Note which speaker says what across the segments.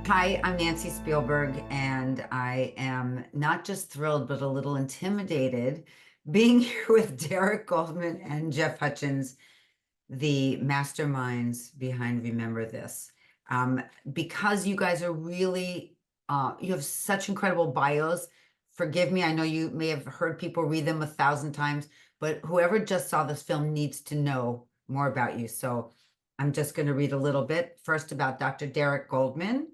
Speaker 1: Hi, I'm Nancy Spielberg, and I am not just thrilled, but a little intimidated being here with Derek Goldman and Jeff Hutchens, the masterminds behind Remember This. Um, because you guys are really, you have such incredible bios. Forgive me, I know you may have heard people read them 1,000 times, but whoever just saw this film needs to know more about you. So I'm just going to read a little bit first about Dr. Derek Goldman.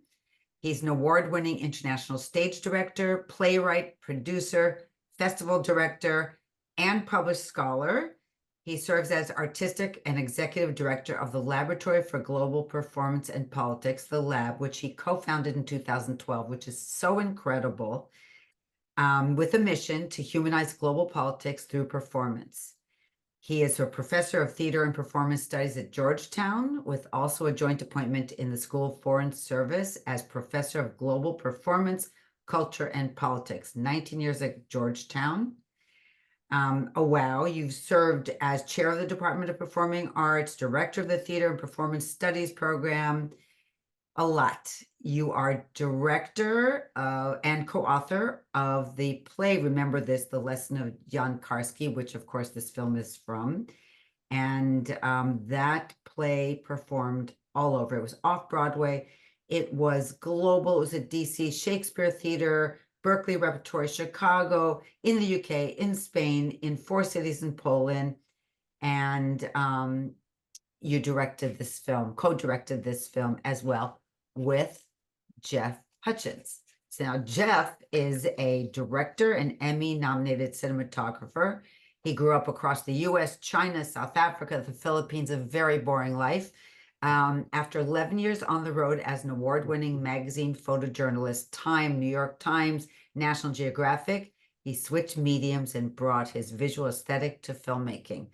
Speaker 1: He's an award-winning international stage director, playwright, producer, festival director, and published scholar. He serves as artistic and executive director of the Laboratory for Global Performance and Politics, the Lab, which he co-founded in 2012, which is so incredible, with a mission to humanize global politics through performance. He is a professor of theater and performance studies at Georgetown, with also a joint appointment in the School of Foreign Service as professor of global performance, culture, and politics. 19 years at Georgetown. Oh, wow. You've served as chair of the Department of Performing Arts, director of the Theater and Performance Studies program, a lot. You are director and co-author of the play Remember This, The Lesson of Jan Karski, which of course this film is from. And that play performed all over. It was off Broadway. It was global. It was at DC Shakespeare Theater, Berkeley Repertory, Chicago, in the UK, in Spain, in 4 cities in Poland. And you directed this film, co-directed this film as well with Jeff Hutchens. So now Jeff is a director and Emmy-nominated cinematographer. He grew up across the US, China, South Africa, the Philippines, a very boring life. After 11 years on the road as an award-winning magazine photojournalist, Time, New York Times, National Geographic, he switched mediums and brought his visual aesthetic to filmmaking.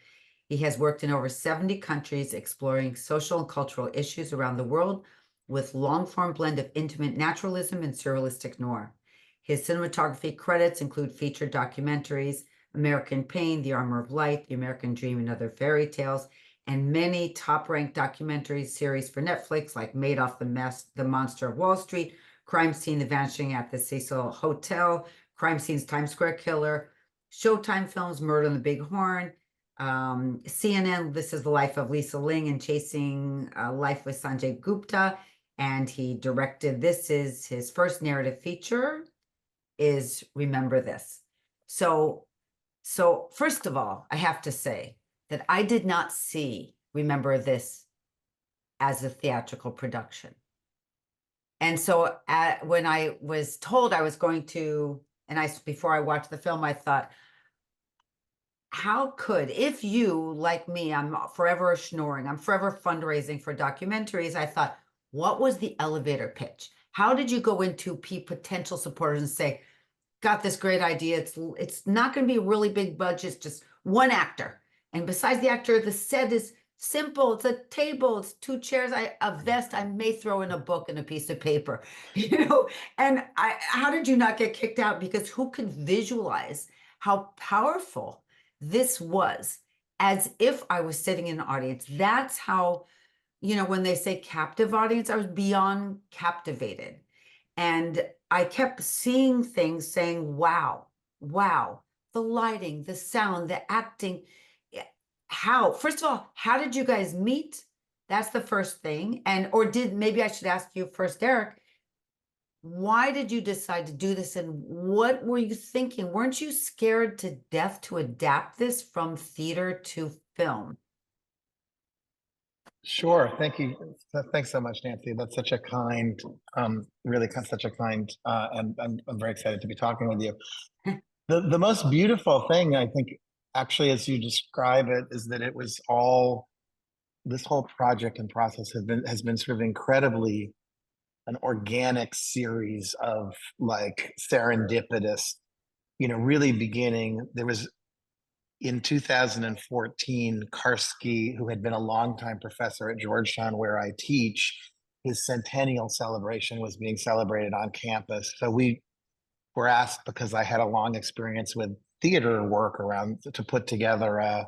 Speaker 1: He has worked in over 70 countries, exploring social and cultural issues around the world with long-form blend of intimate naturalism and surrealistic noir. His cinematography credits include featured documentaries, American Pain, The Armor of Light, The American Dream, and Other Fairy Tales, and many top-ranked documentary series for Netflix like Madoff, The Monster of Wall Street, Crime Scene, The Vanishing at the Cecil Hotel, Crime Scene's Times Square Killer, Showtime Films, Murder on the Big Horn, CNN, This is the Life of Lisa Ling, and Chasing Life with Sanjay Gupta. And he directed, this is his first narrative feature, is Remember This. So first of all, I have to say that I did not see Remember This as a theatrical production. And so when I was told I was going to, before I watched the film, I thought, how could, if you, like me, I'm forever snoring, I'm forever fundraising for documentaries, I thought, what was the elevator pitch? How did you go into potential supporters and say, got this great idea, it's not going to be a really big budget, it's just one actor. And besides the actor, the set is simple. It's a table, it's 2 chairs, a vest, I may throw in a book and a piece of paper, And how did you not get kicked out? Because who could visualize how powerful this was, as if I was sitting in an audience? That's how, when they say captive audience, I was beyond captivated. And I kept seeing things saying, wow, wow, the lighting, the sound, the acting. How, first of all, how did you guys meet? That's the first thing. Maybe I should ask you first, Derek, why did you decide to do this, and what were you thinking? Weren't you scared to death to adapt this from theater to film?
Speaker 2: Sure. Thank you. Thanks so much, Nancy. That's such a kind, really such a kind, and I'm very excited to be talking with you. The most beautiful thing, I think, actually, as you describe it, is that it was all, this whole project and process has been sort of incredibly an organic series of like serendipitous, really beginning. There was in 2014, Karski, who had been a longtime professor at Georgetown, where I teach, his centennial celebration was being celebrated on campus. So we were asked, because I had a long experience with theater work around, to put together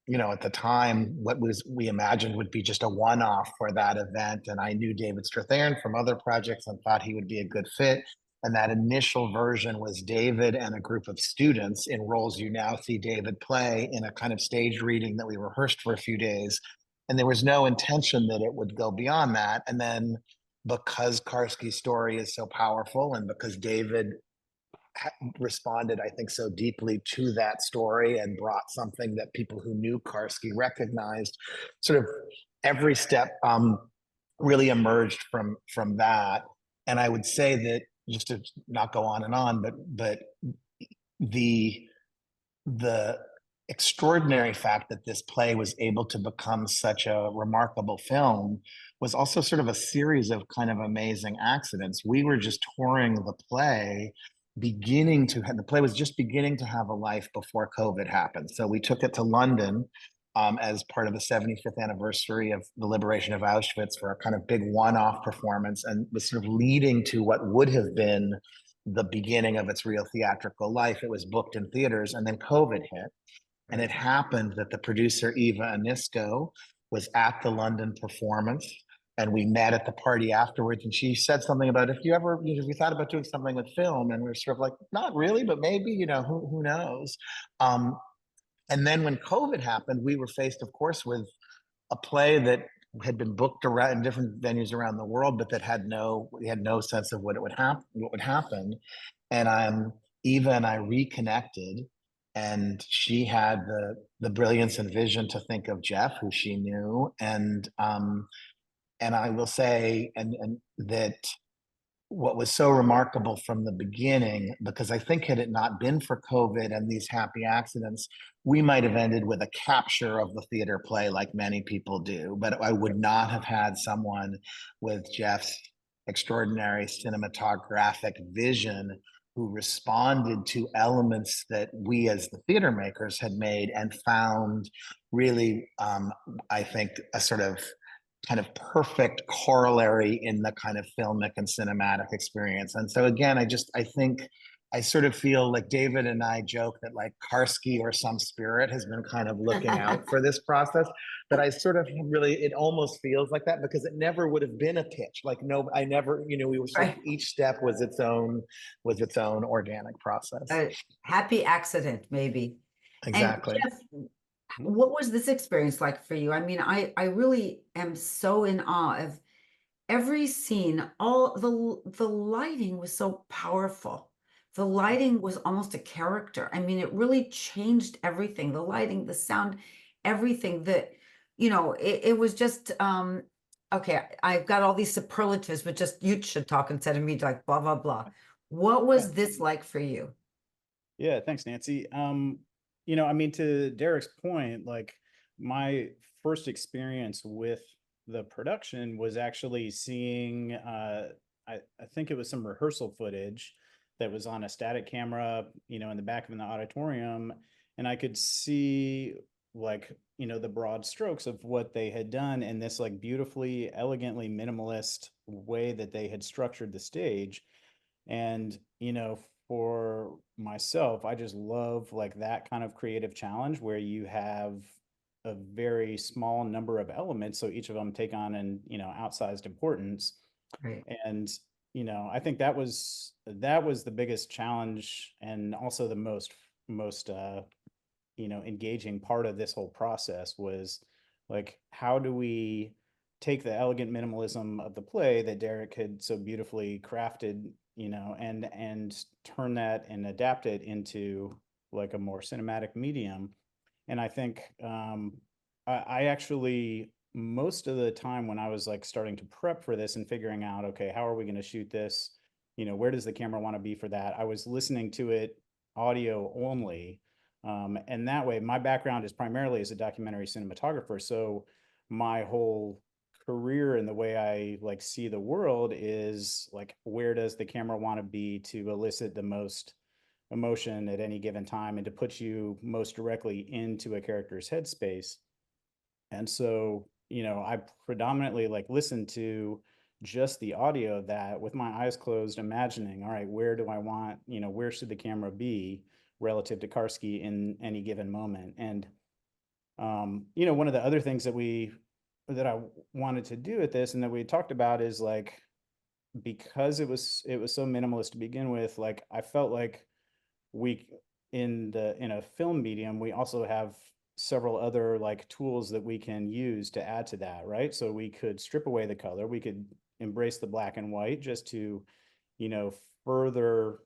Speaker 2: at the time, what was we imagined would be just a one-off for that event. And I knew David Strathairn from other projects and thought he would be a good fit. And that initial version was David and a group of students in roles you now see David play in a kind of stage reading that we rehearsed for a few days. And there was no intention that it would go beyond that. And then because Karski's story is so powerful and because David responded, I think, so deeply to that story and brought something that people who knew Karski recognized. Sort of every step really emerged from that. And I would say that, just to not go on and on, but the the extraordinary fact that this play was able to become such a remarkable film was also sort of a series of kind of amazing accidents. We were just touring the play, the play was just beginning to have a life before COVID happened. So we took it to London as part of the 75th anniversary of the liberation of Auschwitz for a kind of big one-off performance, and was sort of leading to what would have been the beginning of its real theatrical life. It was booked in theaters, and then COVID hit. And it happened that the producer, Eva Anisco, was at the London performance. And we met at the party afterwards. And she said something about, if you ever, if you thought about doing something with film, and we were sort of like, not really, but maybe, who knows? Um, and then when COVID happened, we were faced, of course, with a play that had been booked around in different venues around the world, but that we had no sense of what would happen. And Eva and I reconnected, and she had the brilliance and vision to think of Jeff, who she knew, and I will say, and that what was so remarkable from the beginning, because I think had it not been for COVID and these happy accidents, we might have ended with a capture of the theater play like many people do. But I would not have had someone with Jeff's extraordinary cinematographic vision who responded to elements that we as the theater makers had made and found really, I think, a sort of kind of perfect corollary in the kind of filmic and cinematic experience. And so again, I think I sort of feel like David and I joke that like Karski or some spirit has been kind of looking out for this process. But I sort of really, it almost feels like that because it never would have been a pitch. Like no, I never, we were sort of,
Speaker 1: Right.
Speaker 2: each step was its own organic process.
Speaker 1: A happy accident, maybe. And
Speaker 2: Exactly.
Speaker 1: Jeff, what was this experience like for you? I mean, I really am so in awe of every scene. All the lighting was so powerful. The lighting was almost a character. I mean, it really changed everything. The lighting, the sound, everything that, it was just okay, I've got all these superlatives, but just you should talk instead of me like blah blah blah. What
Speaker 3: Yeah.
Speaker 1: was this like for you?
Speaker 3: Yeah, thanks, Nancy. I mean, to Derek's point, like my first experience with the production was actually seeing I think it was some rehearsal footage that was on a static camera, in the back of the auditorium, and I could see like, the broad strokes of what they had done in this like beautifully, elegantly minimalist way that they had structured the stage. And, for myself, I just love like that kind of creative challenge where you have a very small number of elements. So each of them take on an, outsized importance.
Speaker 1: Right.
Speaker 3: And, I think that was the biggest challenge and also the most engaging part of this whole process was like, how do we take the elegant minimalism of the play that Derek had so beautifully crafted, and turn that and adapt it into like a more cinematic medium. And I think I actually, most of the time when I was like starting to prep for this and figuring out, okay, how are we going to shoot this? Where does the camera want to be for that? I was listening to it audio only. And that way, my background is primarily as a documentary cinematographer. So my whole career and the way I like see the world is like, where does the camera want to be to elicit the most emotion at any given time and to put you most directly into a character's headspace? And so, I predominantly like listen to just the audio of that with my eyes closed, imagining, all right, where do I want, where should the camera be relative to Karski in any given moment? And You know, one of the other things that I wanted to do at this and that we talked about is like, because it was so minimalist to begin with, like I felt like we in a film medium, we also have several other like tools that we can use to add to that, right? So we could strip away the color, we could embrace the black and white just to, you know, further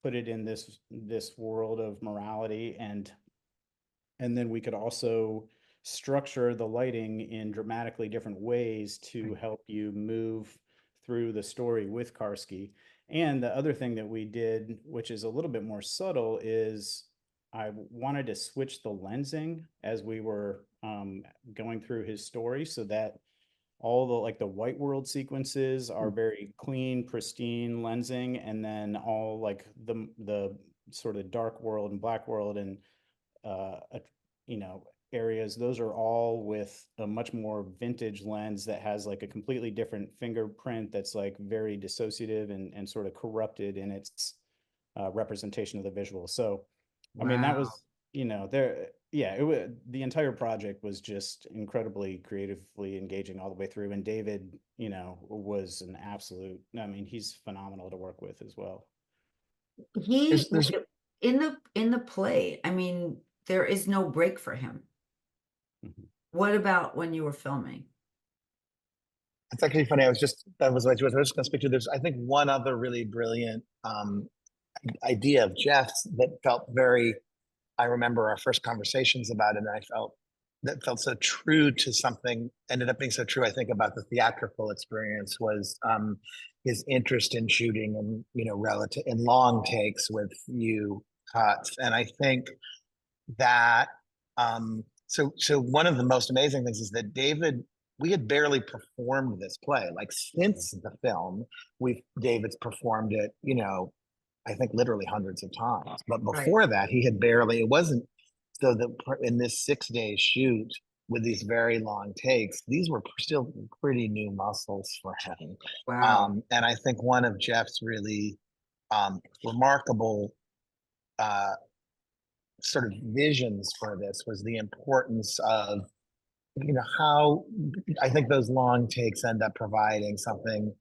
Speaker 3: put it in this world of morality, and then we could also structure the lighting in dramatically different ways to
Speaker 1: Right.
Speaker 3: help you move through the story with Karski. And the other thing that we did, which is a little bit more subtle, is I wanted to switch the lensing as we were going through his story, so that all the like the white world sequences are very clean, pristine lensing, and then all like the sort of dark world and black world and you know, areas, those are all with a much more vintage lens that has like a completely different fingerprint that's like very dissociative and sort of corrupted in its representation of the visual. So, I mean, that
Speaker 1: Wow.
Speaker 3: was, you know, there, yeah, it was, the entire project was just incredibly creatively engaging all the way through. And David, you know, was an absolute, I mean, he's phenomenal to work with as well.
Speaker 1: He
Speaker 2: There's
Speaker 1: in the play, I mean, there is no break for him.
Speaker 3: Mhm.
Speaker 1: What about when you were filming?
Speaker 2: It's actually funny. That was what I was just going to speak to. There's, I think, one other really brilliant idea of Jeff's that felt very. I remember our first conversations about it, and I felt that felt so true to something. Ended up being so true. I think about the theatrical experience was his interest in shooting and relative in long takes with few cuts, and I think that so one of the most amazing things is that David, we had barely performed this play. Like since the film, David's performed it, I think literally hundreds of times. But
Speaker 1: Right.
Speaker 2: before that, he had barely, it wasn't so that in this 6 day shoot with these very long takes, these were still pretty new muscles for him.
Speaker 1: Wow.
Speaker 2: And I think one of Jeff's really remarkable uh, sort of visions for this was the importance of how I think those long takes end up providing something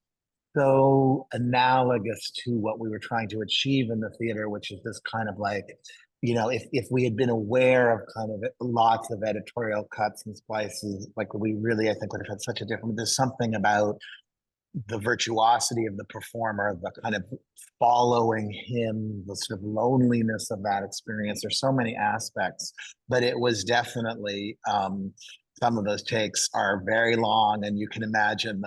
Speaker 2: so analogous to what we were trying to achieve in the theater, which is this kind of like, if we had been aware of kind of lots of editorial cuts and splices, like we really, I think, would have had such a different. There's something about the virtuosity of the performer, the kind of following him, the sort of loneliness of that experience. There's so many aspects, but it was definitely some of those takes are very long, and you can imagine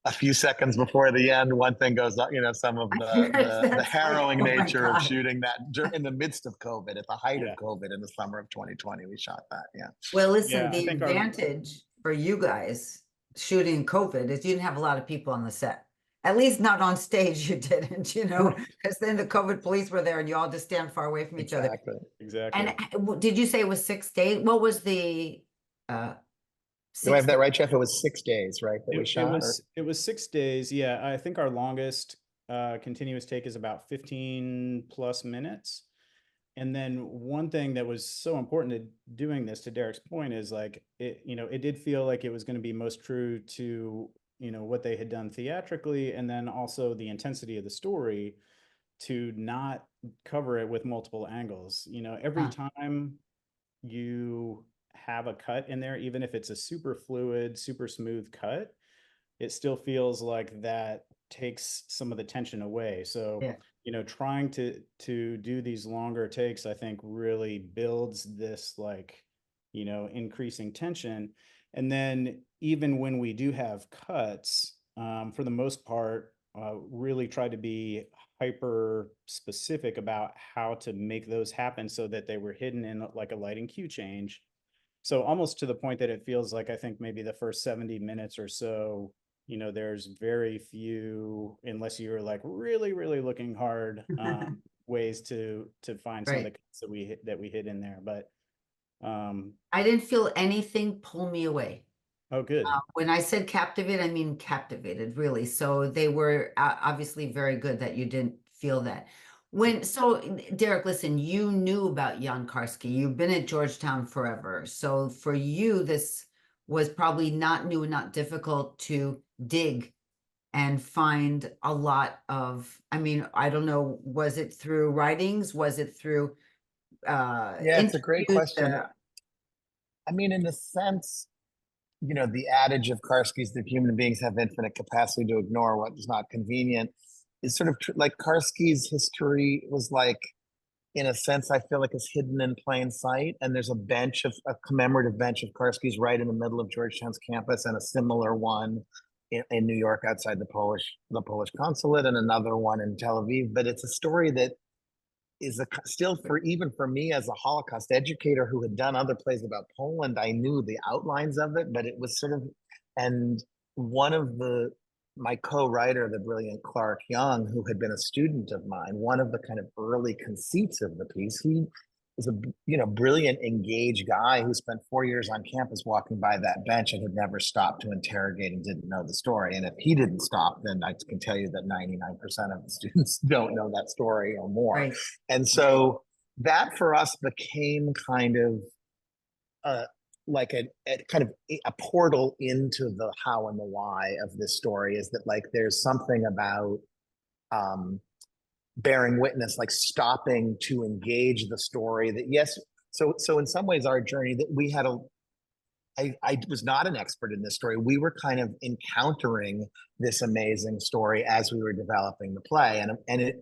Speaker 2: a few seconds before the end, one thing goes up. Some of the
Speaker 1: That's like,
Speaker 2: harrowing
Speaker 1: oh my
Speaker 2: nature of
Speaker 1: God.
Speaker 2: shooting that in the midst of COVID, at the height of
Speaker 3: Yeah.
Speaker 2: COVID in the summer of 2020, we shot that. Yeah.
Speaker 1: Well, listen,
Speaker 3: Yeah. I
Speaker 1: the
Speaker 3: think our,
Speaker 1: advantage for you guys shooting in COVID is you didn't have a lot of people on the set. At least not on stage, you didn't, because then the COVID police were there and you all just stand far away from each other.
Speaker 2: Exactly.
Speaker 1: And
Speaker 3: exactly.
Speaker 1: did you say it was 6 days? What was the uh
Speaker 2: Do I have
Speaker 1: six?
Speaker 2: that right, Jeff? It was 6 days, right, that we shot? Or
Speaker 3: It was 6 days. Yeah, I think our longest continuous take is about 15 plus minutes. And then one thing that was so important to doing this, to Derek's point, is like it, it did feel like it was going to be most true to, what they had done theatrically, and then also the intensity of the story, to not cover it with multiple angles. Every
Speaker 1: Huh,
Speaker 3: time you have a cut in there, even if it's a super fluid, super smooth cut, it still feels like that takes some of the tension away. So,
Speaker 1: yeah.
Speaker 3: trying to do these longer takes, I think really builds this like, increasing tension. And then even when we do have cuts, for the most part, really try to be hyper specific about how to make those happen so that they were hidden in like a lighting cue change. So almost to the point that it feels like, I think maybe the first 70 minutes or so, there's very few, unless you're like really, really looking hard, ways to find some of the
Speaker 1: Right.
Speaker 3: cuts that we hit in there. But um,
Speaker 1: I didn't feel anything pull me away.
Speaker 3: oh, good.
Speaker 1: When I said captivated, I mean captivated, really. So they were obviously very good that you didn't feel that. So Derek, listen, you knew about Jan Karski. You've been at Georgetown forever. So for you, this was probably not new and not difficult to dig and find a lot of, I mean, I don't know, was it through writings? Was it through
Speaker 2: Yeah, it's a great
Speaker 1: interviews?
Speaker 2: question. I mean, in the sense, the adage of Karski's that human beings have infinite capacity to ignore what is not convenient is sort of like Karski's history was like, in a sense, I feel like it's hidden in plain sight. And there's a commemorative bench of Karski's right in the middle of Georgetown's campus, and a similar one in New York outside the Polish consulate, and another one in Tel Aviv. But it's a story that is still, for even for me as a Holocaust educator who had done other plays about Poland, I knew the outlines of it, but it was sort of, and one of my co-writer, the brilliant Clark Young, who had been a student of mine, one of the kind of early conceits of the piece, he was a brilliant, engaged guy who spent 4 years on campus walking by that bench and had never stopped to interrogate and didn't know the story. And if he didn't stop, then I can tell you that 99% of the students don't know that story or more.
Speaker 1: Right.
Speaker 2: And so that for us became kind of like a kind of a portal into the how and the why of this story, is that like there's something about bearing witness, like stopping to engage the story that, yes, so in some ways our journey that we had I was not an expert in this story. We were kind of encountering this amazing story as we were developing the play, and it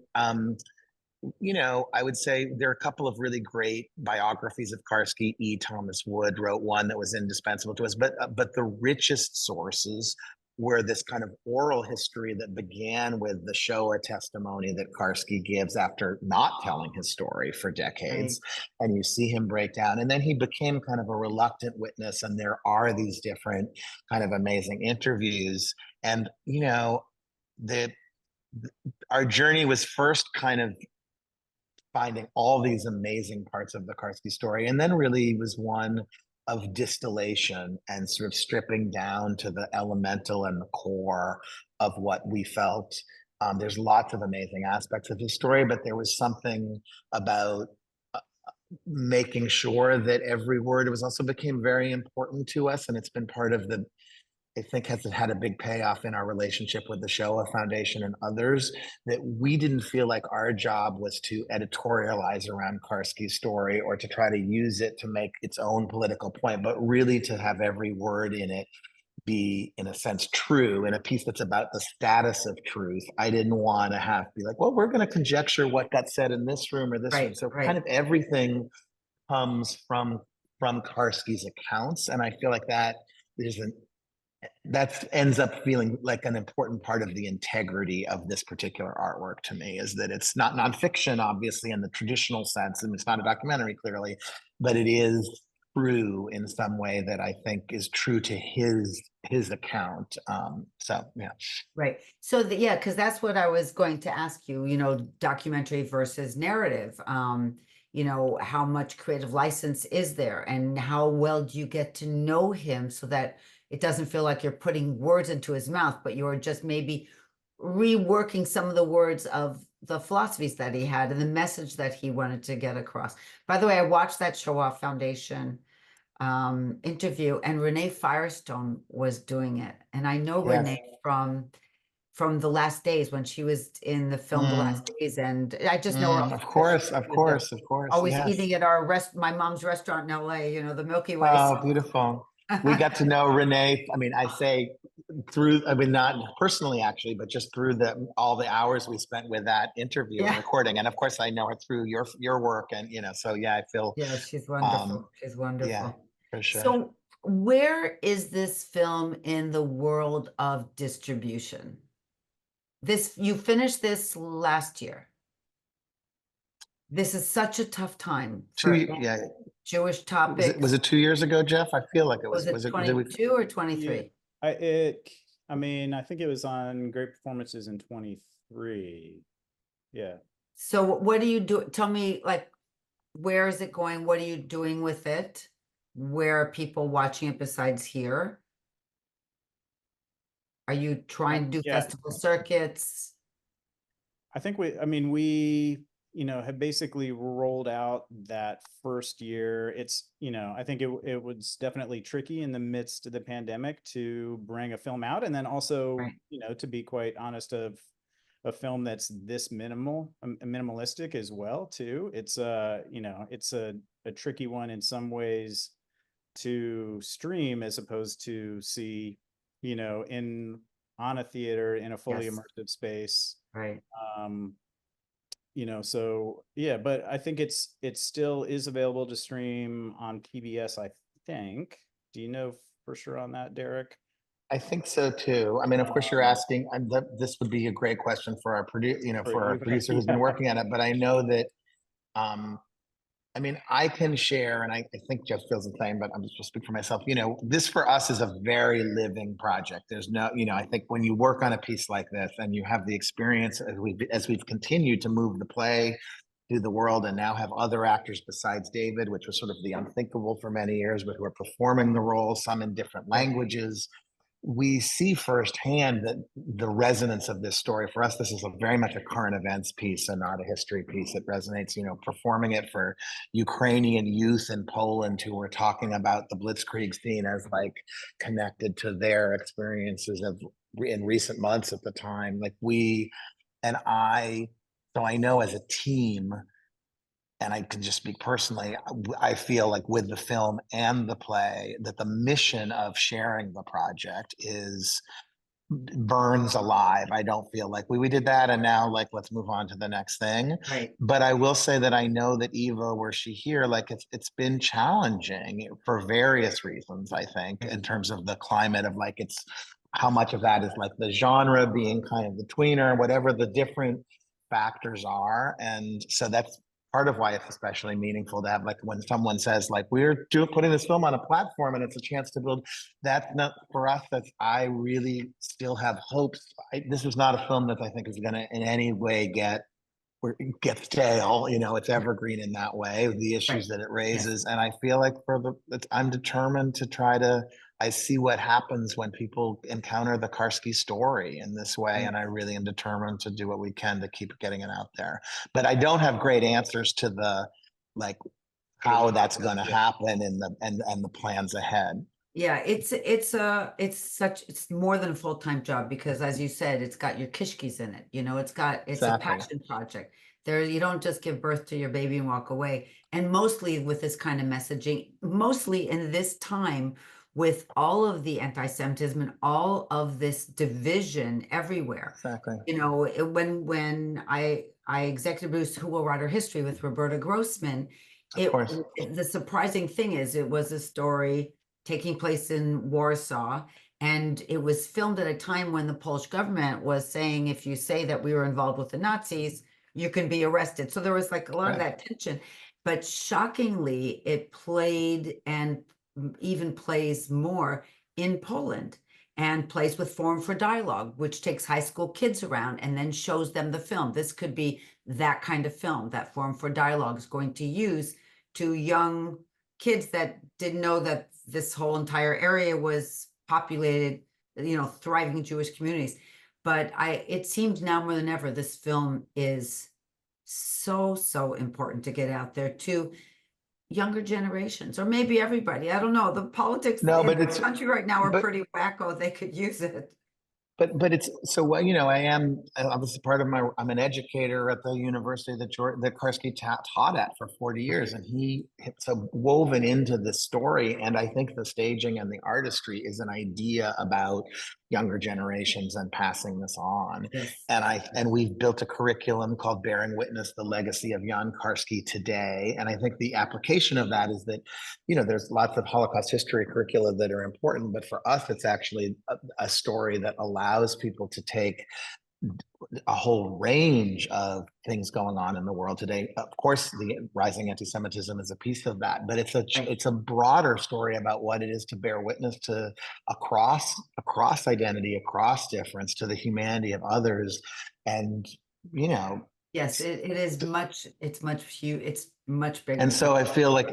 Speaker 2: I would say there are a couple of really great biographies of Karski. E. Thomas Wood wrote one that was indispensable to us, but the richest sources were this kind of oral history that began with the Shoah testimony that Karski gives after not telling his story for decades. Right. And you see him break down, and then he became kind of a reluctant witness, and there are these different kind of amazing interviews. And our journey was first kind of finding all these amazing parts of the Karski story, and then really was one of distillation and sort of stripping down to the elemental and the core of what we felt. There's lots of amazing aspects of his story, but there was something about making sure that every word was also became very important to us, and it's been part of I think has had a big payoff in our relationship with the Shoah Foundation and others, that we didn't feel like our job was to editorialize around Karski's story or to try to use it to make its own political point, but really to have every word in it be, in a sense, true, in a piece that's about the status of truth. I didn't want to be like, well, we're going to conjecture what got said in this room or this room. So kind of everything comes from Karski's accounts. And I feel like that ends up feeling like an important part of the integrity of this particular artwork to me, is that it's not nonfiction, obviously, in the traditional sense, and it's not a documentary, clearly, but it is true in some way that I think is true to his account. So yeah.
Speaker 1: Right. So because that's what I was going to ask you, documentary versus narrative. How much creative license is there, and how well do you get to know him so that it doesn't feel like you're putting words into his mouth, but you're just maybe reworking some of the words of the philosophies that he had and the message that he wanted to get across. By the way, I watched that Shoah Foundation interview, and Renee Firestone was doing it. And I know Renee from The Last Days, when she was in the film The Last Days, and I just know her.
Speaker 2: Of course.
Speaker 1: Always eating at my mom's restaurant in LA, the Milky Way.
Speaker 2: Oh, beautiful. We got to know Renee. I mean, not personally actually, but just through all the hours we spent with that interview and recording. And of course I know her through your work, and so I feel.
Speaker 1: Yeah, she's wonderful. She's wonderful.
Speaker 2: Yeah, for sure.
Speaker 1: So where is this film in the world of distribution? You finished this last year. This is such a tough time for Jewish topics.
Speaker 2: Was it 2 years ago, Jeff? I feel like it was.
Speaker 1: Was it 22 or 23?
Speaker 3: I mean, I think it was on Great Performances in 23. Yeah.
Speaker 1: So what do you do? Tell me, like, where is it going? What are you doing with it? Where are people watching it besides here? Are you trying to do festival circuits?
Speaker 3: I think we have basically rolled out that first year. It's, I think it was definitely tricky in the midst of the pandemic to bring a film out. And then also,
Speaker 1: Right.
Speaker 3: to be quite honest, of a film that's this minimalistic as well, too. It's it's a tricky one in some ways to stream as opposed to see, in on a theater in a fully
Speaker 1: Yes.
Speaker 3: immersive space.
Speaker 1: Right.
Speaker 3: Um, so yeah, but I think it still is available to stream on PBS, I think. Do you know for sure on that, Derek?
Speaker 2: I think so too. I mean, of course, you're
Speaker 3: Um,
Speaker 2: asking. This would be a great question for our
Speaker 3: for
Speaker 2: for our
Speaker 3: you.
Speaker 2: producer who's been
Speaker 3: Yeah.
Speaker 2: working on it. But I know that, um, I mean, I can share, and I think Jeff feels the same. But I'm just speak for myself. This for us is a very living project. There's no, I think when you work on a piece like this and you have the experience as we've continued to move the play through the world and now have other actors besides David, which was sort of the unthinkable for many years, but who are performing the role, some in different
Speaker 1: Right.
Speaker 2: languages. We see firsthand that the resonance of this story for us, this is very much a current events piece and not a history piece. It resonates, performing it for Ukrainian youth in Poland who were talking about the Blitzkrieg scene as like connected to their experiences of in recent months at the time. Like we and I, so I know as a team, and I can just speak personally, I feel like with the film and the play that the mission of sharing the project is burns alive. I don't feel like we did that and now like let's move on to the next thing.
Speaker 1: Right.
Speaker 2: But I will say that I know that Eva, were she here, like it's been challenging for various reasons, I think,
Speaker 1: Right.
Speaker 2: in terms of the climate of like it's how much of that is like the genre being kind of the tweener, whatever the different factors are. And so that's part of why it's especially meaningful to have like when someone says like putting this film on a platform and it's a chance to build. That's not for us. That's I really still have hopes. This is not a film that I think is going to in any way get stale. It's evergreen in that way. The
Speaker 1: Right.
Speaker 2: issues that it
Speaker 1: Yes.
Speaker 2: raises, and I feel like I'm determined to try to. I see what happens when people encounter the Karski story in this way,
Speaker 1: Right.
Speaker 2: and I really am determined to do what we can to keep getting it out there. But I don't have great answers to the like how that's going to happen and the plans ahead.
Speaker 1: Yeah, it's more than a full-time job because as you said, it's got your kishkis in it. It's a
Speaker 2: Exactly.
Speaker 1: passion project. There, you don't just give birth to your baby and walk away. And mostly with this kind of messaging, mostly in this time with all of the anti-Semitism and all of this division everywhere.
Speaker 2: Exactly.
Speaker 1: When I executive produced Who Will Write Our History with Roberta Grossman,
Speaker 2: Of course.
Speaker 1: the surprising thing is it was a story taking place in Warsaw. And it was filmed at a time when the Polish government was saying, if you say that we were involved with the Nazis, you can be arrested. So there was like a lot of that tension. But shockingly, it played and even plays more in Poland and plays with Forum for Dialogue, which takes high school kids around and then shows them the film. This could be that kind of film that Forum for Dialogue is going to use to young kids that didn't know that this whole entire area was populated, thriving Jewish communities. But it seems now more than ever, this film is so important to get out there to younger generations, or maybe everybody. I don't know. The politics
Speaker 2: No,
Speaker 1: in
Speaker 2: but
Speaker 1: this country right now are
Speaker 2: but
Speaker 1: pretty wacko. They could use it.
Speaker 2: but it's so well, I am obviously part of I'm an educator at the university that Karski taught at for 40 years, and it's so woven into the story. And I think the staging and the artistry is an idea about younger generations and passing this on.
Speaker 1: Yes.
Speaker 2: And we've built a curriculum called Bearing Witness: The Legacy of Jan Karski Today. And I think the application of that is that, there's lots of Holocaust history curricula that are important, but for us, it's actually a story that allows people to take a whole range of things going on in the world today. Of course, the rising anti-Semitism is a piece of that, but it's a broader story about what it is to bear witness to across identity, across difference, to the humanity of others, and
Speaker 1: Yes, it is much. It's much huge. It's much bigger.
Speaker 2: and so I feel like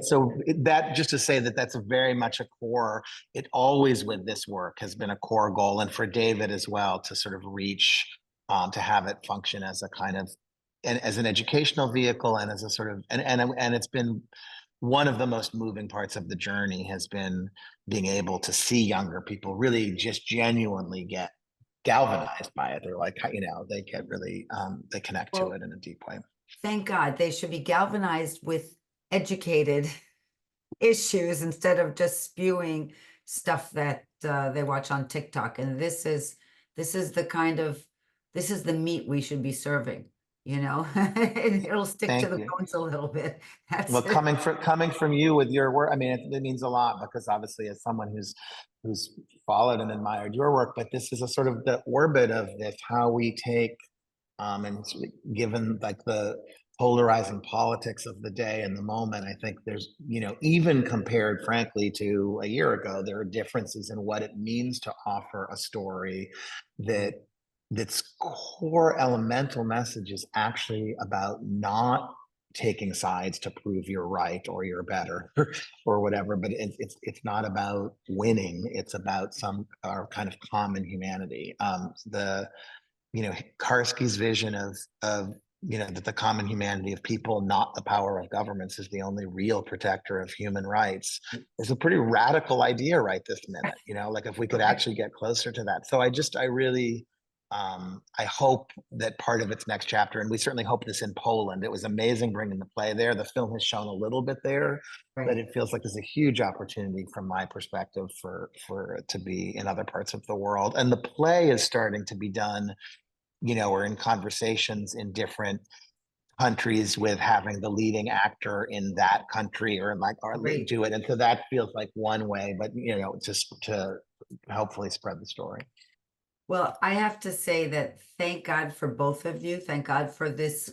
Speaker 2: that just to say that that's a very much a core. It always with this work has been a core goal, and for David as well to sort of reach, to have it function as a kind of and as an educational vehicle and as a sort of, and it's been one of the most moving parts of the journey has been being able to see younger people really just genuinely get galvanized by it. They're like, you know, they get really, they connect to
Speaker 1: Well,
Speaker 2: it in a deep way.
Speaker 1: thank God they should be galvanized with educated issues instead of just spewing stuff that they watch on TikTok. And this is this is the meat we should be serving, you know. It'll stick to
Speaker 2: Thank
Speaker 1: the
Speaker 2: you.
Speaker 1: bones a little bit. That's
Speaker 2: Well,
Speaker 1: it.
Speaker 2: coming from you with your work, I mean, it means a lot because obviously, as someone who's followed and admired your work, but this is a sort of the orbit of this, how we take, and sort of given like the polarizing politics of the day and the moment, I think there's, you know, even compared, frankly, to a year ago, there are differences in what it means to offer a story that that's core elemental message is actually about not taking sides to prove you're right or you're better or whatever, but it's not about winning, it's about some kind of common humanity. The you know, Karski's vision of you know, that the common humanity of people, not the power of governments, is the only real protector of human rights is a pretty radical idea right this minute. You know, like if we could actually get closer to that. So I really I hope that part of its next chapter, and we certainly hope this in Poland. It was amazing bringing the play there. The film has shown a little bit there, but
Speaker 1: Right.
Speaker 2: it feels like there's a huge opportunity from my perspective for it to be in other parts of the world. And the play is starting to be done, you know, we're in conversations in different countries with having the leading actor in that country or like or
Speaker 1: Great.
Speaker 2: do it. And so that feels like one way, but you know, just to hopefully spread the story.
Speaker 1: Well, I have to say that thank God for both of you. Thank God for this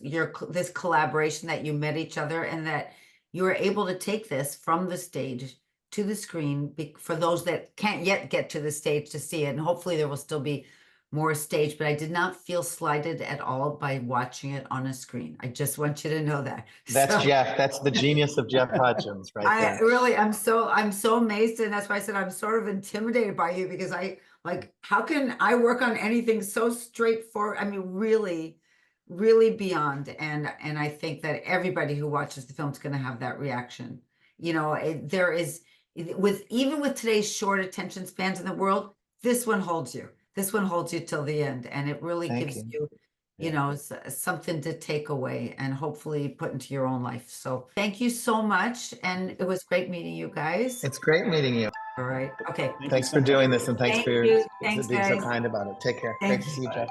Speaker 1: this collaboration, that you met each other and that you were able to take this from the stage to the screen for those that can't yet get to the stage to see it. And hopefully there will still be more stage, but I did not feel slighted at all by watching it on a screen. I just want you to know that.
Speaker 2: That's
Speaker 1: So
Speaker 2: Jeff. That's the genius of Jeff Hutchens right
Speaker 1: I
Speaker 2: there.
Speaker 1: really, I'm so amazed, and that's why I said I'm sort of intimidated by you, because I like, how can I work on anything so straightforward? I mean, really, really beyond. And I think that everybody who watches the film is going to have that reaction. You know, there is with even with today's short attention spans in the world, this one holds you. This one holds you till the end, and it really
Speaker 2: Thank
Speaker 1: gives
Speaker 2: you.
Speaker 1: you know, something to take away and hopefully put into your own life. So thank you so much. And it was great meeting you guys.
Speaker 2: It's great meeting you.
Speaker 1: All right. Okay.
Speaker 3: Thank you
Speaker 2: Thanks
Speaker 3: so
Speaker 2: for
Speaker 3: much.
Speaker 2: doing this, and thanks
Speaker 1: Thank
Speaker 2: for
Speaker 1: you. Thanks,
Speaker 2: being so
Speaker 1: guys.
Speaker 2: kind about it. Take care.
Speaker 1: Thank
Speaker 2: Great to
Speaker 1: you.
Speaker 2: see you, Jeff.